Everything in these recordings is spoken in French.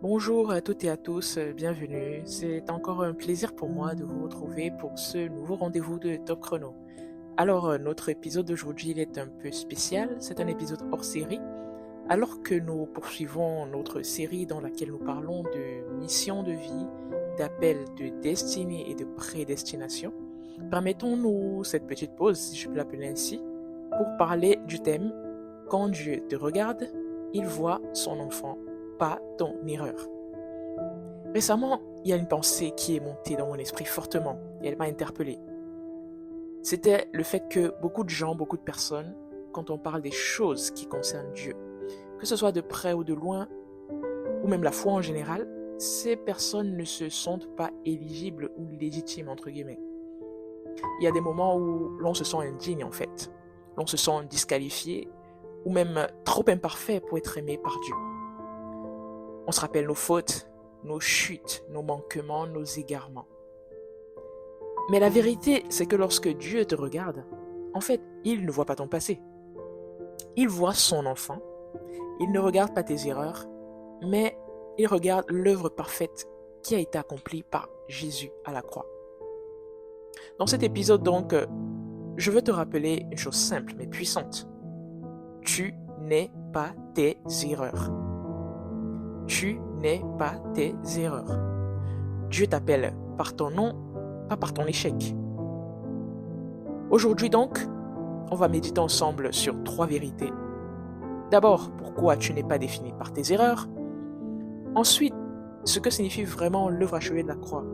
Bonjour à toutes et à tous, bienvenue. C'est encore un plaisir pour moi de vous retrouver pour ce nouveau rendez-vous de Top Chrono. Alors, notre épisode d'aujourd'hui, il est un peu spécial. C'est un épisode hors série. Alors que nous poursuivons notre série dans laquelle nous parlons de mission de vie, d'appel de destinée et de prédestination, permettons-nous cette petite pause, si je peux l'appeler ainsi, pour parler du thème Quand Dieu te regarde, il voit son enfant, pas ton erreur. Récemment, il y a une pensée qui est montée dans mon esprit fortement et elle m'a interpellé. C'était le fait que beaucoup de gens, beaucoup de personnes, quand on parle des choses qui concernent Dieu, que ce soit de près ou de loin, ou même la foi en général, ces personnes ne se sentent pas éligibles ou légitimes, entre guillemets. Il y a des moments où l'on se sent indigne, en fait. L'on se sent disqualifié, ou même trop imparfait pour être aimé par Dieu. On se rappelle nos fautes, nos chutes, nos manquements, nos égarements. Mais la vérité, c'est que lorsque Dieu te regarde, en fait, il ne voit pas ton passé. Il voit son enfant. Il ne regarde pas tes erreurs, mais il regarde l'œuvre parfaite qui a été accomplie par Jésus à la croix. Dans cet épisode, donc, je veux te rappeler une chose simple mais puissante. Tu n'es pas tes erreurs. Tu n'es pas tes erreurs. Dieu t'appelle par ton nom, pas par ton échec. Aujourd'hui donc, on va méditer ensemble sur 3 vérités. D'abord, pourquoi tu n'es pas défini par tes erreurs. Ensuite, ce que signifie vraiment l'œuvre achevée de la croix.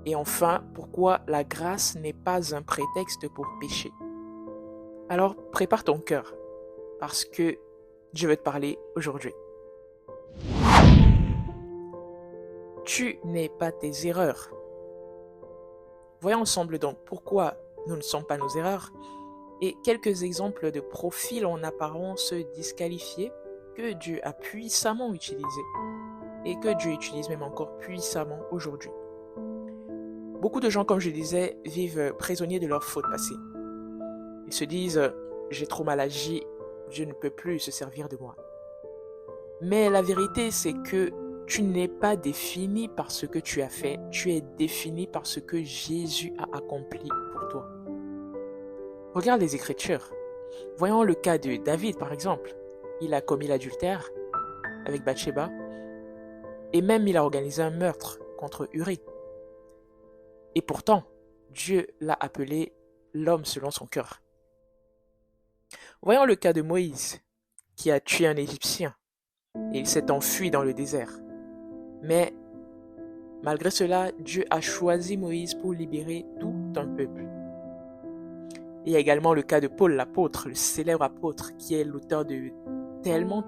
Et enfin, pourquoi la grâce n'est pas un prétexte pour pécher. Alors, prépare ton cœur, parce que je veux te parler aujourd'hui. Tu n'es pas tes erreurs. Voyons ensemble donc pourquoi nous ne sommes pas nos erreurs et quelques exemples de profils en apparence disqualifiés que Dieu a puissamment utilisés et que Dieu utilise même encore puissamment aujourd'hui. Beaucoup de gens, comme je disais, vivent prisonniers de leurs fautes passées. Ils se disent « j'ai trop mal agi, Dieu ne peut plus se servir de moi ». Mais la vérité, c'est que tu n'es pas défini par ce que tu as fait, tu es défini par ce que Jésus a accompli pour toi. Regarde les Écritures. Voyons le cas de David, par exemple. Il a commis l'adultère avec Bathsheba et même il a organisé un meurtre contre Uri. Et pourtant, Dieu l'a appelé l'homme selon son cœur. Voyons le cas de Moïse, qui a tué un Égyptien et il s'est enfui dans le désert. Mais malgré cela, Dieu a choisi Moïse pour libérer tout un peuple. Il y a également le cas de Paul l'apôtre, le célèbre apôtre, qui est l'auteur de tellement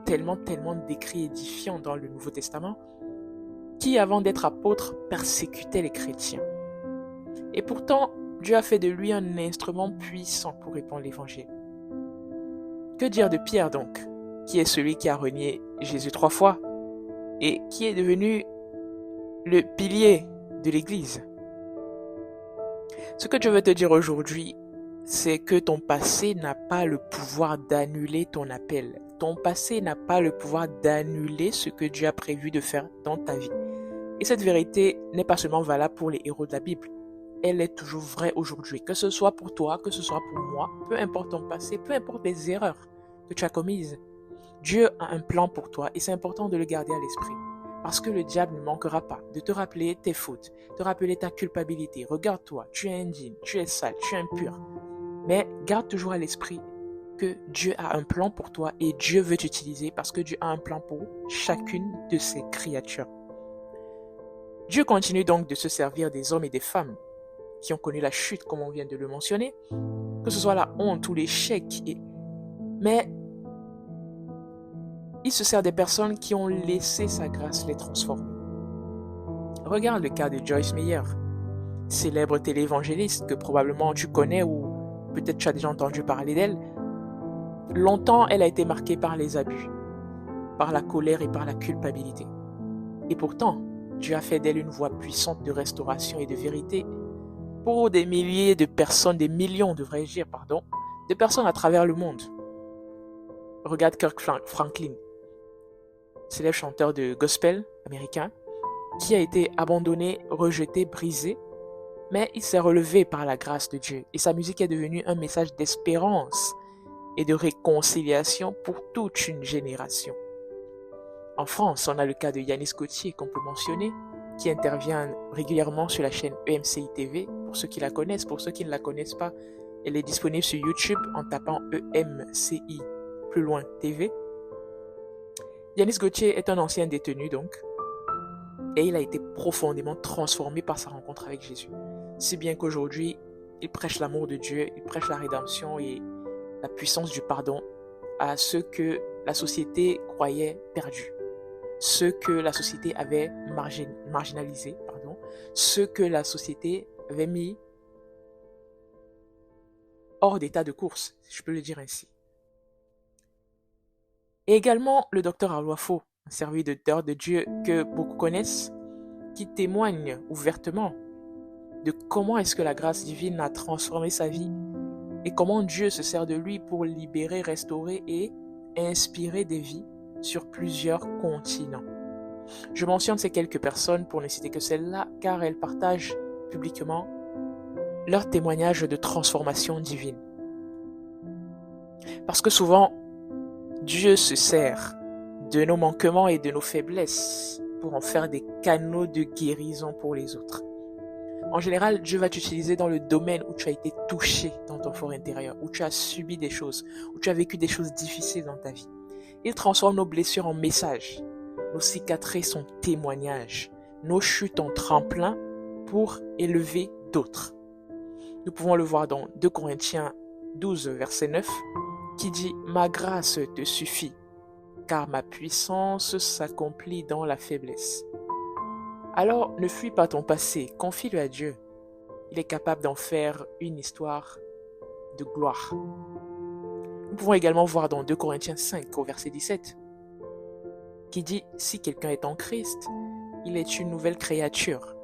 d'écrits édifiants dans le Nouveau Testament, qui avant d'être apôtre persécutait les chrétiens. Et pourtant, Dieu a fait de lui un instrument puissant pour répandre l'évangile. Que dire de Pierre donc, qui est celui qui a renié Jésus 3 fois et qui est devenu le pilier de l'Église. Ce que je veux te dire aujourd'hui, c'est que ton passé n'a pas le pouvoir d'annuler ton appel. Ton passé n'a pas le pouvoir d'annuler ce que Dieu a prévu de faire dans ta vie. Et cette vérité n'est pas seulement valable pour les héros de la Bible. Elle est toujours vraie aujourd'hui. Que ce soit pour toi, que ce soit pour moi, peu importe ton passé, peu importe les erreurs que tu as commises. Dieu a un plan pour toi et c'est important de le garder à l'esprit. Parce que le diable ne manquera pas de te rappeler tes fautes, te rappeler ta culpabilité. Regarde-toi, tu es indigne, tu es sale, tu es impur. Mais garde toujours à l'esprit que Dieu a un plan pour toi et Dieu veut t'utiliser parce que Dieu a un plan pour chacune de ses créatures. Dieu continue donc de se servir des hommes et des femmes qui ont connu la chute, comme on vient de le mentionner, que ce soit la honte ou l'échec. Mais il se sert des personnes qui ont laissé sa grâce les transformer. Regarde le cas de Joyce Meyer, célèbre téléévangéliste que probablement tu connais ou peut-être tu as déjà entendu parler d'elle. Longtemps, elle a été marquée par les abus, par la colère et par la culpabilité. Et pourtant, Dieu a fait d'elle une voix puissante de restauration et de vérité pour des milliers de personnes, des millions, devrais-je dire, de personnes à travers le monde. Regarde Kirk Franklin, célèbre chanteur de gospel américain qui a été abandonné, rejeté, brisé, mais il s'est relevé par la grâce de Dieu et sa musique est devenue un message d'espérance et de réconciliation pour toute une génération. En France, on a le cas de Yanis Gauthier qu'on peut mentionner, qui intervient régulièrement sur la chaîne EMCI TV, pour ceux qui la connaissent, pour ceux qui ne la connaissent pas, elle est disponible sur YouTube en tapant EMCI plus loin TV. Yanis Gauthier est un ancien détenu donc, et il a été profondément transformé par sa rencontre avec Jésus. Si bien qu'aujourd'hui, il prêche l'amour de Dieu, il prêche la rédemption et la puissance du pardon à ceux que la société croyait perdus, ceux que la société avait marginalisés, ceux que la société avait mis hors d'état de course, si je peux le dire ainsi. Et également le docteur Arloifo, un serviteur de Dieu que beaucoup connaissent, qui témoigne ouvertement de comment est-ce que la grâce divine a transformé sa vie et comment Dieu se sert de lui pour libérer, restaurer et inspirer des vies sur plusieurs continents. Je mentionne ces quelques personnes pour ne citer que celles-là car elles partagent publiquement leur témoignage de transformation divine. Parce que souvent, Dieu se sert de nos manquements et de nos faiblesses pour en faire des canaux de guérison pour les autres. En général, Dieu va t'utiliser dans le domaine où tu as été touché dans ton fort intérieur, où tu as subi des choses, où tu as vécu des choses difficiles dans ta vie. Il transforme nos blessures en messages, nos cicatrices en témoignages, nos chutes en tremplin pour élever d'autres. Nous pouvons le voir dans 2 Corinthiens 12, verset 9, qui dit « Ma grâce te suffit, car ma puissance s'accomplit dans la faiblesse. » Alors, ne fuis pas ton passé, confie-le à Dieu. Il est capable d'en faire une histoire de gloire. Nous pouvons également voir dans 2 Corinthiens 5, au verset 17, qui dit « Si quelqu'un est en Christ, il est une nouvelle créature.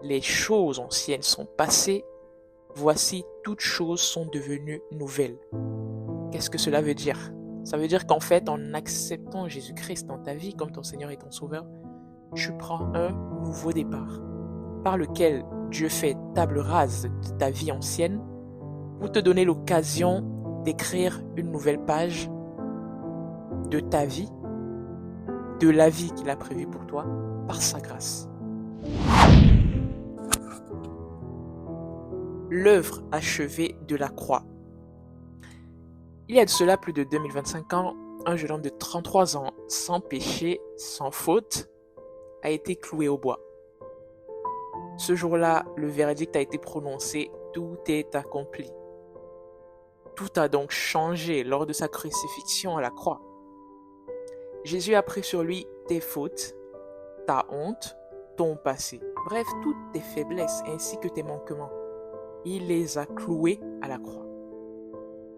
Les choses anciennes sont passées, voici toutes choses sont devenues nouvelles. » Qu'est-ce que cela veut dire? Ça veut dire qu'en fait, en acceptant Jésus-Christ dans ta vie comme ton Seigneur et ton Sauveur, tu prends un nouveau départ par lequel Dieu fait table rase de ta vie ancienne pour te donner l'occasion d'écrire une nouvelle page de ta vie, de la vie qu'il a prévue pour toi par sa grâce. L'œuvre achevée de la croix. Il y a de cela plus de 2025 ans, un jeune homme de 33 ans, sans péché, sans faute, a été cloué au bois. Ce jour-là, le verdict a été prononcé, tout est accompli. Tout a donc changé lors de sa crucifixion à la croix. Jésus a pris sur lui tes fautes, ta honte, ton passé, bref, toutes tes faiblesses ainsi que tes manquements. Il les a cloués à la croix.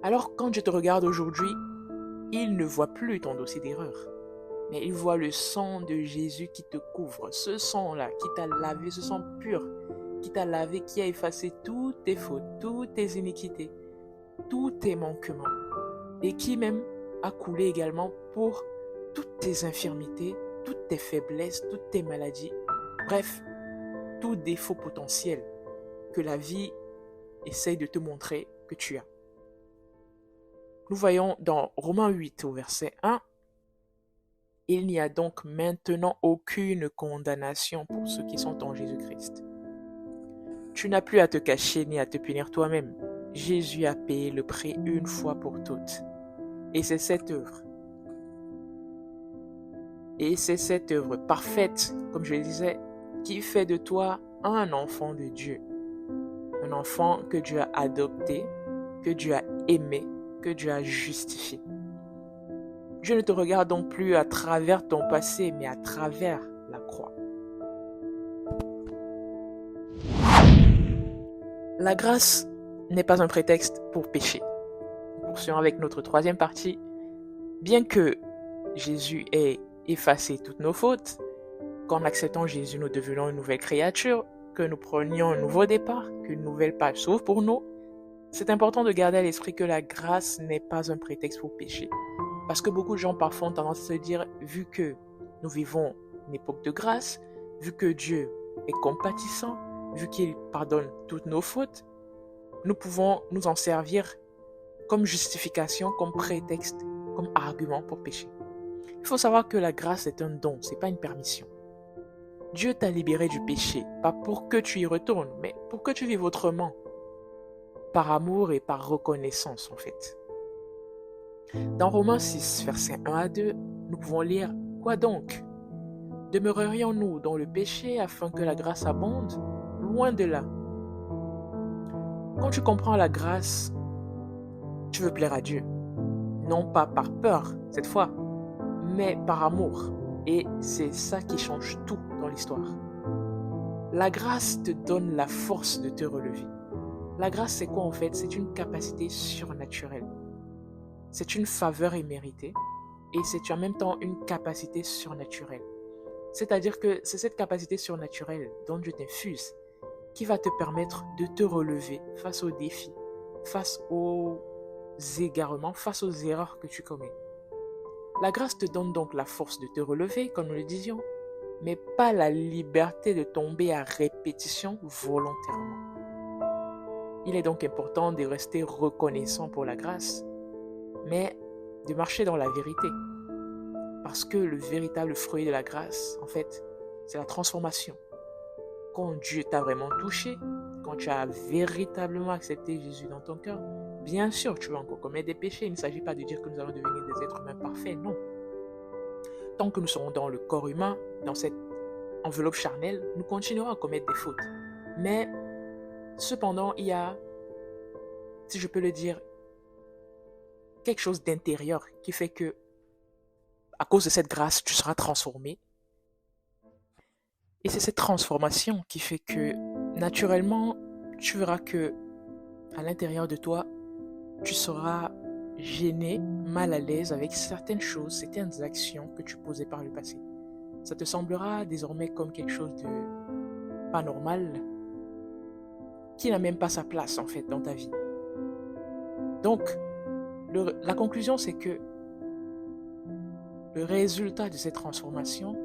Alors quand Dieu te regarde aujourd'hui, il ne voit plus ton dossier d'erreur, mais il voit le sang de Jésus qui te couvre, ce sang-là qui t'a lavé, ce sang pur qui t'a lavé, qui a effacé toutes tes fautes, toutes tes iniquités, tous tes manquements, et qui même a coulé également pour toutes tes infirmités, toutes tes faiblesses, toutes tes maladies, bref, tout défaut potentiel que la vie essaye de te montrer que tu as. Nous voyons dans Romains 8 au verset 1, « Il n'y a donc maintenant aucune condamnation pour ceux qui sont en Jésus-Christ. Tu n'as plus à te cacher ni à te punir toi-même. Jésus a payé le prix une fois pour toutes. Et c'est cette œuvre. Et c'est cette œuvre parfaite, comme je le disais, qui fait de toi un enfant de Dieu. Un enfant que Dieu a adopté, que Dieu a aimé, que Dieu a justifié. Dieu ne te regarde donc plus à travers ton passé, mais à travers la croix. La grâce n'est pas un prétexte pour pécher. Poursuivons avec notre troisième partie. Bien que Jésus ait effacé toutes nos fautes, qu'en acceptant Jésus, nous devenons une nouvelle créature, que nous prenions un nouveau départ, qu'une nouvelle page s'ouvre pour nous, c'est important de garder à l'esprit que la grâce n'est pas un prétexte pour pécher. Parce que beaucoup de gens parfois ont tendance à se dire, vu que nous vivons une époque de grâce, vu que Dieu est compatissant, vu qu'il pardonne toutes nos fautes, nous pouvons nous en servir comme justification, comme prétexte, comme argument pour pécher. Il faut savoir que la grâce est un don, ce n'est pas une permission. Dieu t'a libéré du péché, pas pour que tu y retournes, mais pour que tu vives autrement, par amour et par reconnaissance en fait. Dans Romains 6, versets 1 à 2, nous pouvons lire « Quoi donc? Demeurerions-nous dans le péché afin que la grâce abonde? Loin de là. » Quand tu comprends la grâce, tu veux plaire à Dieu. Non pas par peur, cette fois, mais par amour. Et c'est ça qui change tout dans l'histoire. La grâce te donne la force de te relever. La grâce, c'est quoi en fait? C'est une capacité surnaturelle. C'est une faveur imméritée et c'est en même temps une capacité surnaturelle. C'est-à-dire que c'est cette capacité surnaturelle dont Dieu t'infuse qui va te permettre de te relever face aux défis, face aux égarements, face aux erreurs que tu commets. La grâce te donne donc la force de te relever, comme nous le disions, mais pas la liberté de tomber à répétition volontairement. Il est donc important de rester reconnaissant pour la grâce, mais de marcher dans la vérité. Parce que le véritable fruit de la grâce, en fait, c'est la transformation. Quand Dieu t'a vraiment touché, quand tu as véritablement accepté Jésus dans ton cœur, bien sûr, tu vas encore commettre des péchés. Il ne s'agit pas de dire que nous allons devenir des êtres humains parfaits, non. Tant que nous serons dans le corps humain, dans cette enveloppe charnelle, nous continuerons à commettre des fautes. Mais, cependant, il y a, si je peux le dire, quelque chose d'intérieur qui fait que, à cause de cette grâce, tu seras transformé. Et c'est cette transformation qui fait que, naturellement, tu verras que, à l'intérieur de toi, tu seras gêné, mal à l'aise avec certaines choses, certaines actions que tu posais par le passé. Ça te semblera désormais comme quelque chose de pas normal, qui n'a même pas sa place en fait dans ta vie. Donc, la conclusion c'est que le résultat de cette transformation,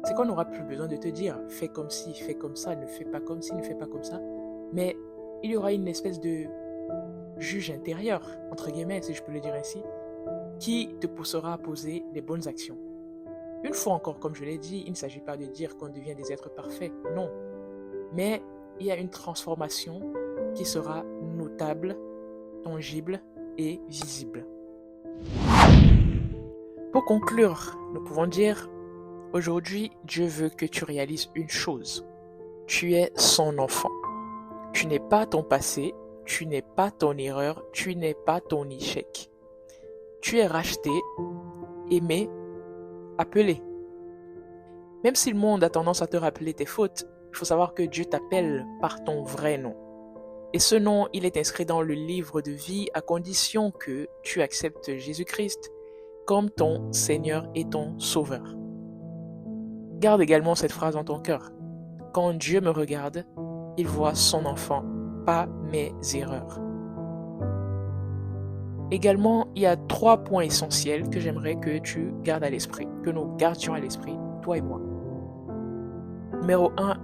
c'est qu'on n'aura plus besoin de te dire fais comme ci, fais comme ça, ne fais pas comme ci, ne fais pas comme ça, mais il y aura une espèce de juge intérieur, entre guillemets, si je peux le dire ainsi, qui te poussera à poser les bonnes actions. Une fois encore, comme je l'ai dit, il ne s'agit pas de dire qu'on devient des êtres parfaits, non. Mais il y a une transformation qui sera notable, tangible et visible. Pour conclure, nous pouvons dire, aujourd'hui, Dieu veut que tu réalises une chose. Tu es son enfant. Tu n'es pas ton passé, tu n'es pas ton erreur, tu n'es pas ton échec. Tu es racheté, aimé, appelé. Même si le monde a tendance à te rappeler tes fautes, il faut savoir que Dieu t'appelle par ton vrai nom. Et ce nom, il est inscrit dans le livre de vie à condition que tu acceptes Jésus-Christ comme ton Seigneur et ton Sauveur. Garde également cette phrase dans ton cœur. Quand Dieu me regarde, il voit son enfant, pas mes erreurs. Également, il y a 3 points essentiels que j'aimerais que tu gardes à l'esprit, que nous gardions à l'esprit, toi et moi. Numéro 1,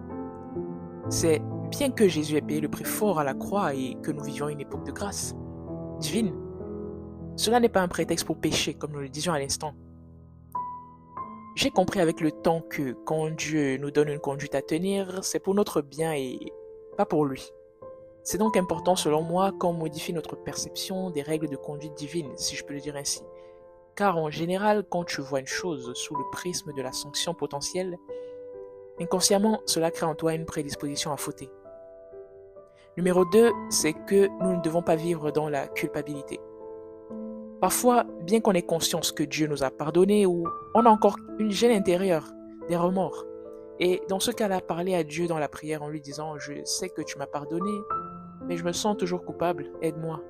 c'est bien que Jésus ait payé le prix fort à la croix et que nous vivions une époque de grâce divine, cela n'est pas un prétexte pour pécher, comme nous le disions à l'instant. J'ai compris avec le temps que quand Dieu nous donne une conduite à tenir, c'est pour notre bien et pas pour lui. C'est donc important selon moi qu'on modifie notre perception des règles de conduite divine, si je peux le dire ainsi. Car en général, quand tu vois une chose sous le prisme de la sanction potentielle, inconsciemment, cela crée en toi une prédisposition à fauter. Numéro 2, c'est que nous ne devons pas vivre dans la culpabilité. Parfois, bien qu'on ait conscience que Dieu nous a pardonné ou on a encore une gêne intérieure, des remords. Et dans ce cas-là, parler à Dieu dans la prière en lui disant « Je sais que tu m'as pardonné, mais je me sens toujours coupable, aide-moi. »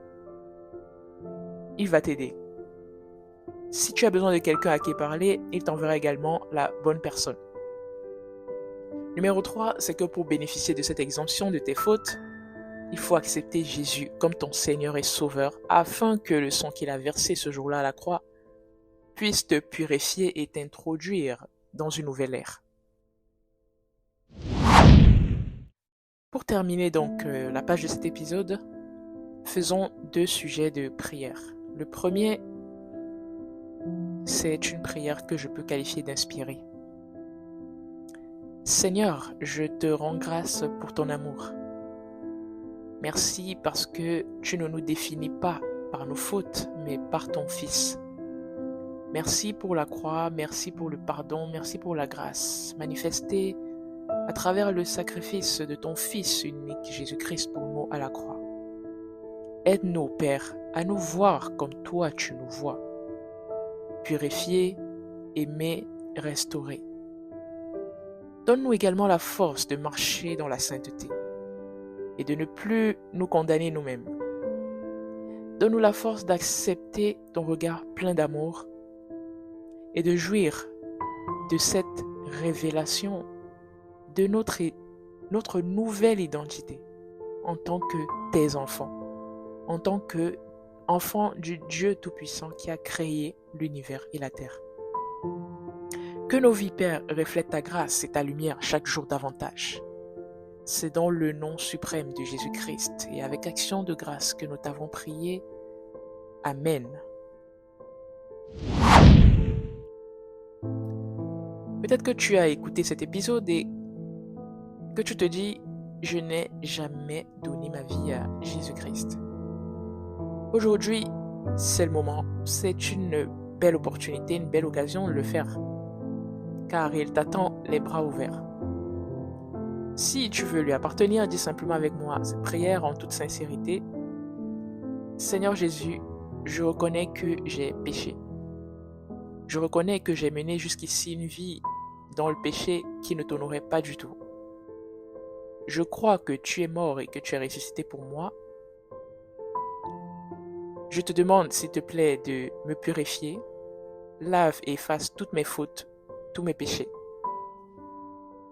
Il va t'aider. Si tu as besoin de quelqu'un à qui parler, il t'enverra également la bonne personne. Numéro 3, c'est que pour bénéficier de cette exemption de tes fautes, il faut accepter Jésus comme ton Seigneur et Sauveur afin que le sang qu'il a versé ce jour-là à la croix puisse te purifier et t'introduire dans une nouvelle ère. Pour terminer donc la page de cet épisode, faisons 2 sujets de prière. Le premier, c'est une prière que je peux qualifier d'inspirée. Seigneur, je te rends grâce pour ton amour. Merci parce que tu ne nous définis pas par nos fautes, mais par ton Fils. Merci pour la croix, merci pour le pardon, merci pour la grâce manifestée à travers le sacrifice de ton Fils unique Jésus-Christ pour nous à la croix. Aide-nous, Père, à nous voir comme toi tu nous vois. Purifier, aimer, restaurer. Donne-nous également la force de marcher dans la sainteté et de ne plus nous condamner nous-mêmes. Donne-nous la force d'accepter ton regard plein d'amour et de jouir de cette révélation de notre nouvelle identité en tant que tes enfants, en tant que enfants du Dieu Tout-Puissant qui a créé l'univers et la terre. Que nos vies, Père, reflètent ta grâce et ta lumière chaque jour davantage. C'est dans le nom suprême de Jésus-Christ et avec action de grâce que nous t'avons prié. Amen. Peut-être que tu as écouté cet épisode et que tu te dis, je n'ai jamais donné ma vie à Jésus-Christ. Aujourd'hui, c'est le moment, c'est une belle opportunité, une belle occasion de le faire, car il t'attend les bras ouverts. Si tu veux lui appartenir, dis simplement avec moi cette prière en toute sincérité. Seigneur Jésus, je reconnais que j'ai péché. Je reconnais que j'ai mené jusqu'ici une vie dans le péché qui ne t'honorait pas du tout. Je crois que tu es mort et que tu es ressuscité pour moi. Je te demande, s'il te plaît, de me purifier, lave et efface toutes mes fautes, tous mes péchés.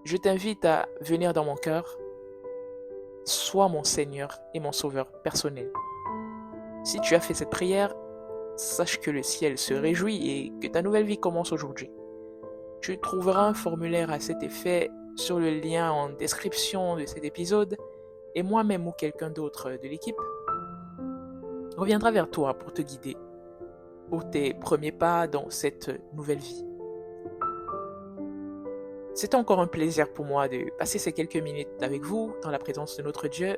Je t'invite à venir dans mon cœur, sois mon Seigneur et mon Sauveur personnel. Si tu as fait cette prière, sache que le ciel se réjouit et que ta nouvelle vie commence aujourd'hui. Tu trouveras un formulaire à cet effet sur le lien en description de cet épisode et moi-même ou quelqu'un d'autre de l'équipe reviendra vers toi pour te guider pour tes premiers pas dans cette nouvelle vie. C'est encore un plaisir pour moi de passer ces quelques minutes avec vous dans la présence de notre Dieu.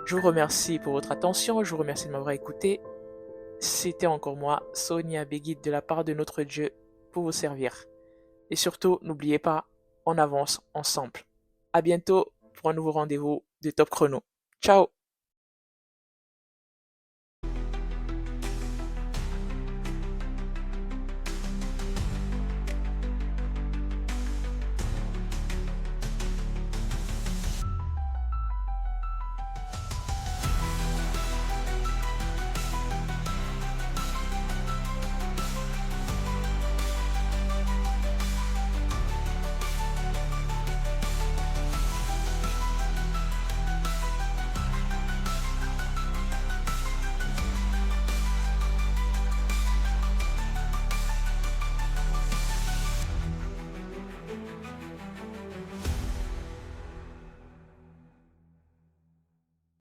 Je vous remercie pour votre attention, je vous remercie de m'avoir écouté. C'était encore moi, Sonia Béguide, de la part de notre Dieu pour vous servir. Et surtout, n'oubliez pas, on avance ensemble. À bientôt pour un nouveau rendez-vous de Top Chrono. Ciao!